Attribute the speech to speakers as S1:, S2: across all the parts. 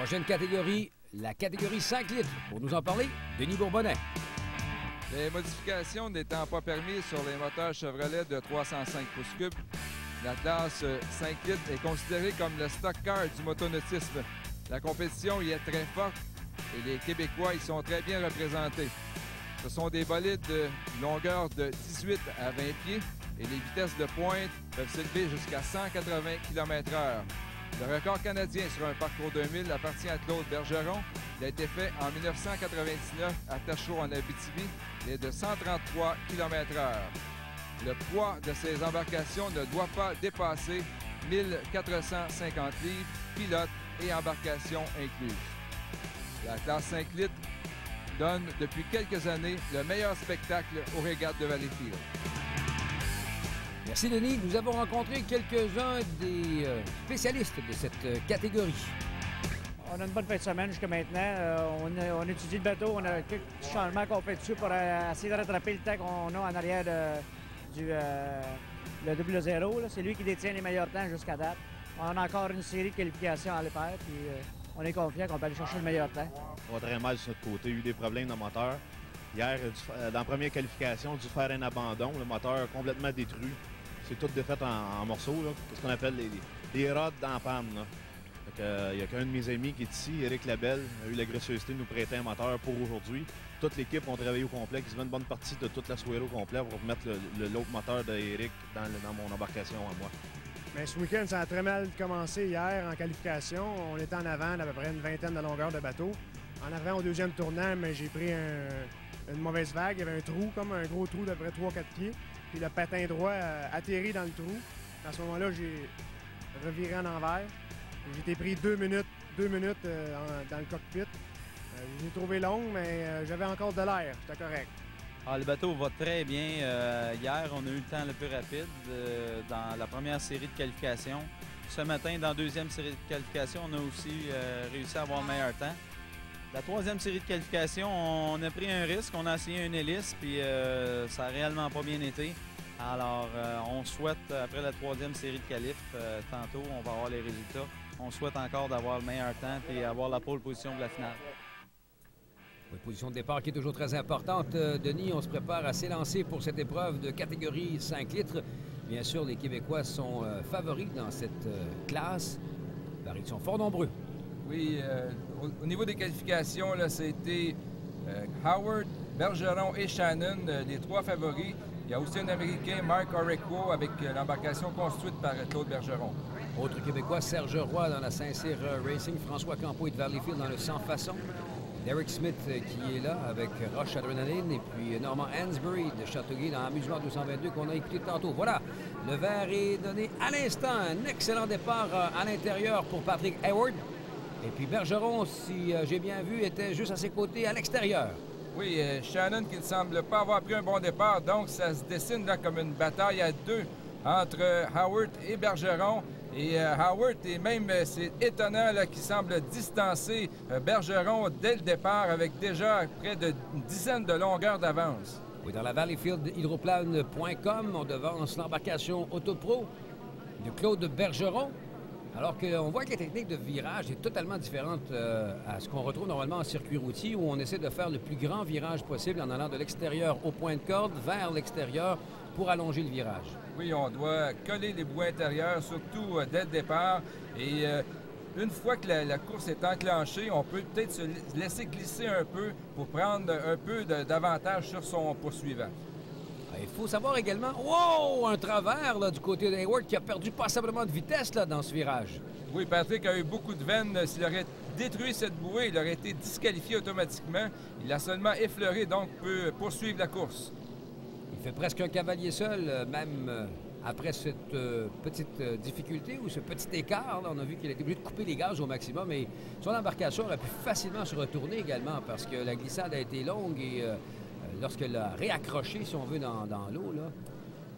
S1: Prochaine catégorie, la catégorie 5 litres. Pour nous en parler, Denis Bourbonnais.
S2: Les modifications n'étant pas permises sur les moteurs Chevrolet de 305 pouces cubes, la classe 5 litres est considérée comme le stock car du motonautisme. La compétition y est très forte et les Québécois y sont très bien représentés. Ce sont des bolides de longueur de 18 à 20 pieds et les vitesses de pointe peuvent s'élever jusqu'à 180 km/h. Le record canadien sur un parcours 2000 appartient à Claude Bergeron. Il a été fait en 1999 à Tachereau en Abitibi et est de 133 km/h. Le poids de ces embarcations ne doit pas dépasser 1450 livres, pilote et embarcation incluses. La classe 5 litres donne depuis quelques années le meilleur spectacle aux régates de Valleyfield.
S1: Merci Denis. Nous avons rencontré quelques-uns des spécialistes de cette catégorie.
S3: On a une bonne fin de semaine jusqu'à maintenant. On étudie le bateau. On a quelques petits changements qu'on fait dessus pour essayer de rattraper le temps qu'on a en arrière le double zéro. C'est lui qui détient les meilleurs temps jusqu'à date. On a encore une série de qualifications à aller faire. Puis, on est confiant qu'on peut aller chercher le meilleur temps.
S4: On va très mal sur notre côté. Il y a eu des problèmes dans le moteur. Hier, dans la première qualification, on a dû faire un abandon. Le moteur complètement détruit. C'est tout défait en morceaux. C'est ce qu'on appelle les rods dans la panne. Il n'y a qu'un de mes amis qui est ici, Éric Labelle, a eu la gracieuseté de nous prêter un moteur pour aujourd'hui. Toute l'équipe a travaillé au complet, qui se met une bonne partie de toute la soirée au complet pour remettre l'autre moteur d'Éric dans mon embarcation à moi.
S5: Mais ce week-end, ça a très mal commencé hier en qualification. On était en avant d'à peu près une vingtaine de longueurs de bateau. En avant au deuxième tournant, mais j'ai pris une mauvaise vague. Il y avait un trou, comme un gros trou d'à peu près 3-4 pieds. Puis le patin droit a atterri dans le trou. À ce moment-là, j'ai reviré en envers. J'ai été pris 2 minutes dans le cockpit. J'ai trouvé long, mais j'avais encore de l'air. C'était correct.
S6: Le bateau va très bien. Hier, on a eu le temps le plus rapide dans la première série de qualification. Ce matin, dans la deuxième série de qualification, on a aussi réussi à avoir le meilleur temps. La troisième série de qualification, on a pris un risque. On a essayé une hélice, puis ça n'a réellement pas bien été. Alors, on souhaite, après la troisième série de qualifs, tantôt, on va avoir les résultats. On souhaite encore d'avoir le meilleur temps et avoir la pole position de la finale.
S1: Une position de départ qui est toujours très importante. Denis, on se prépare à s'élancer pour cette épreuve de catégorie 5 litres. Bien sûr, les Québécois sont favoris dans cette classe, car ils sont fort nombreux.
S2: Oui, au niveau des qualifications, là, c'était Howard, Bergeron et Shannon, les trois favoris. Il y a aussi un Américain, Mark Oreco, avec l'embarcation construite par Claude Bergeron.
S1: Autre Québécois, Serge Roy dans la Saint-Cyr Racing, François Campeau et de Valleyfield dans le sans-façon. Derek Smith qui est là avec Roche Adrenaline et puis Norman Hansbury de Châteauguay dans Amusement 222 qu'on a écouté tantôt. Voilà, le verre est donné à l'instant. Un excellent départ à l'intérieur pour Patrick Hayward. Et puis Bergeron, si j'ai bien vu, était juste à ses côtés à l'extérieur.
S2: Oui, Shannon qui ne semble pas avoir pris un bon départ, donc ça se dessine là comme une bataille à deux entre Howard et Bergeron. Et Howard, et même, c'est étonnant qu'il semble distancer Bergeron dès le départ avec déjà près d'une dizaine de longueurs d'avance.
S1: Oui, dans la Valleyfield hydroplane.com, on devance l'embarcation Autopro de Claude Bergeron. Alors qu'on voit que la technique de virage est totalement différente à ce qu'on retrouve normalement en circuit routier où on essaie de faire le plus grand virage possible en allant de l'extérieur au point de corde vers l'extérieur pour allonger le virage.
S2: Oui, on doit coller les bouts intérieurs, surtout dès le départ. Et une fois que la course est enclenchée, on peut peut-être se laisser glisser un peu pour prendre un peu d'avantage sur son poursuivant.
S1: Il faut savoir également, wow, un travers là, du côté d'Hayward qui a perdu passablement de vitesse là, dans ce virage.
S2: Oui, Patrick a eu beaucoup de veine. S'il aurait détruit cette bouée, il aurait été disqualifié automatiquement. Il a seulement effleuré, donc peut poursuivre la course.
S1: Il fait presque un cavalier seul, même après cette petite difficulté ou ce petit écart. Là, on a vu qu'il a été obligé de couper les gaz au maximum et son embarcation aurait pu facilement se retourner également parce que la glissade a été longue et lorsqu'elle a réaccroché, si on veut, dans l'eau, là.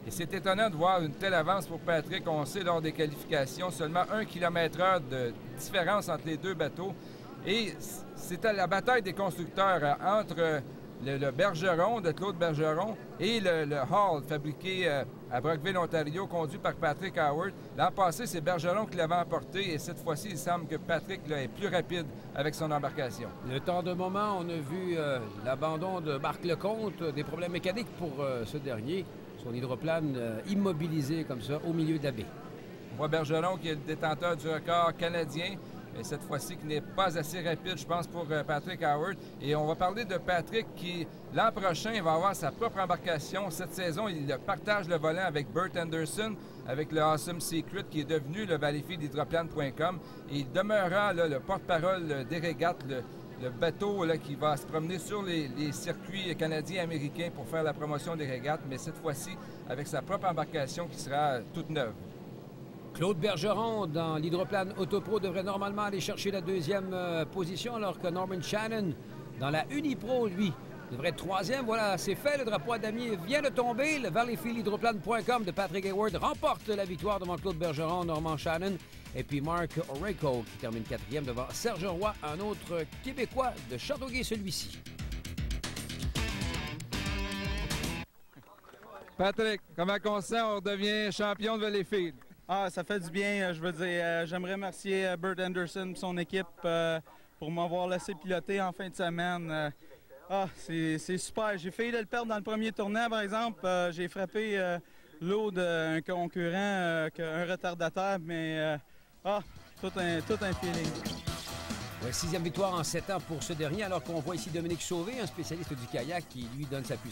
S2: Et c'est étonnant de voir une telle avance pour Patrick. On sait lors des qualifications, seulement 1 km/h de différence entre les deux bateaux. Et c'était la bataille des constructeurs entre le Bergeron de Claude Bergeron et le Hall fabriqué à Brockville, Ontario, conduit par Patrick Howard. L'an passé, c'est Bergeron qui l'avait emporté et cette fois-ci, il semble que Patrick là, est plus rapide avec son embarcation.
S1: Le temps de moment, on a vu l'abandon de Marc Lecomte, des problèmes mécaniques pour ce dernier. Son hydroplane immobilisé comme ça au milieu de la baie.
S2: On voit Bergeron qui est le détenteur du record canadien, mais cette fois-ci qui n'est pas assez rapide, je pense, pour Patrick Howard. Et on va parler de Patrick qui, l'an prochain, va avoir sa propre embarcation. Cette saison, il partage le volant avec Bert Anderson, avec le Awesome Secret qui est devenu le valleyfieldhydroplane.com. Et il demeurera là, le porte-parole des régates, le bateau là, qui va se promener sur les circuits canadiens et américains pour faire la promotion des régates, mais cette fois-ci avec sa propre embarcation qui sera toute neuve.
S1: Claude Bergeron, dans l'hydroplane Autopro, devrait normalement aller chercher la deuxième position, alors que Norman Shannon, dans la Unipro, lui, devrait être troisième. Voilà, c'est fait. Le drapeau à damier vient de tomber. Le valleyfieldhydroplane.com de Patrick Hayward remporte la victoire devant Claude Bergeron, Norman Shannon et puis Mark Oreco qui termine quatrième devant Serge Roy, un autre Québécois de Châteauguay, celui-ci.
S2: Patrick, comment on se sent? On devient champion de Valleyfield.
S6: Ah, ça fait du bien. Je veux dire, j'aimerais remercier Bert Anderson et son équipe pour m'avoir laissé piloter en fin de semaine. C'est super. J'ai failli le perdre dans le premier tournant, par exemple. J'ai frappé l'eau d'un concurrent, un retardateur, mais tout un feeling.
S1: Ouais, 6e victoire en 7 ans pour ce dernier, alors qu'on voit ici Dominique Sauvé, un spécialiste du kayak qui lui donne sa puissance.